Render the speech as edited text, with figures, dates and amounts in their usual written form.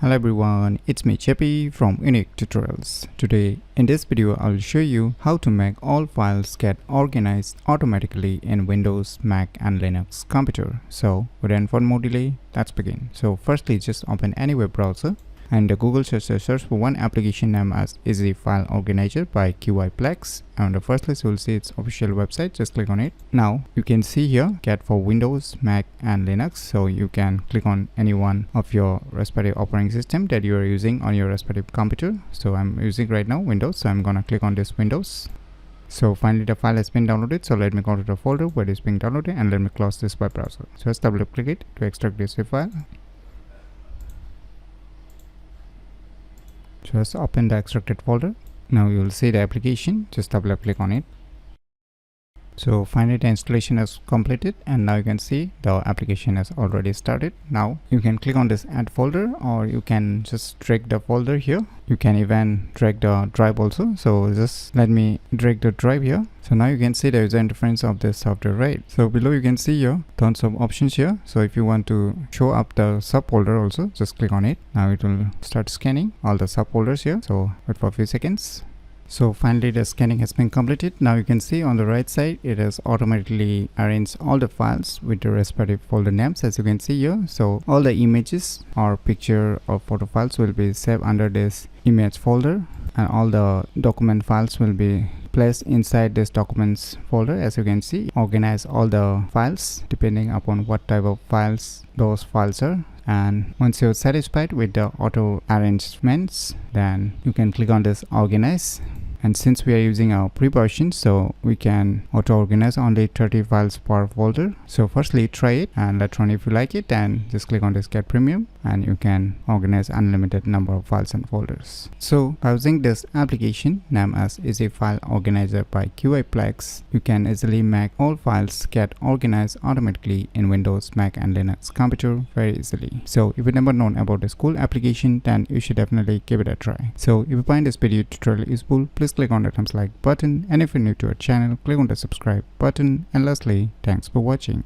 Hello everyone, it's me Cheppy from UniqueTutorials. Today in this video I'll show you how to make all files get organized automatically in Windows, Mac and Linux computer. So without more delay, let's begin. So firstly, just open any web browser and the Google search for one application named as Easy File Organizer by QIPlex. On the first list, you'll see its official website. Just click on it. Now you can see here get for Windows, Mac and Linux. So you can click on any one of your respective operating system that you are using on your respective computer. So I'm using right now Windows, so I'm gonna click on this Windows. So finally the file has been downloaded, so let me go to the folder where it is being downloaded and let me close this web browser. So just double click it to extract this zip file. Just open the extracted folder. Now you will see the application. Just double click on it. So finally the installation is completed and now you can see the application has already started. Now you can click on this add folder or you can just drag the folder here. You can even drag the drive also. So just let me drag the drive here. So now you can see the user interface of the software, right? So below you can see here tons of options here. So if you want to show up the subfolder also, just click on it. Now it will start scanning all the subfolders here. So wait for a few seconds. So finally the scanning has been completed. Now you can see on the right side it has automatically arranged all the files with the respective folder names, as you can see here. So all the images or picture or photo files will be saved under this image folder and all the document files will be placed inside this documents folder. As you can see, organize all the files depending upon what type of files those files are. And once you're satisfied with the auto arrangements, then you can click on this organize. And since we are using our pre-version, so we can auto organize only 30 files per folder. So firstly try it and later on if you like it, then just click on this get premium and you can organize unlimited number of files and folders. So by using this application named as Easy File Organizer by QIPlex, you can easily make all files get organized automatically in Windows, Mac and Linux computer very easily. So if you've never known about this cool application, then you should definitely give it a try. So if you find this video tutorial useful, please click on the thumbs like button, and if you're new to our channel, click on the subscribe button, and lastly, thanks for watching.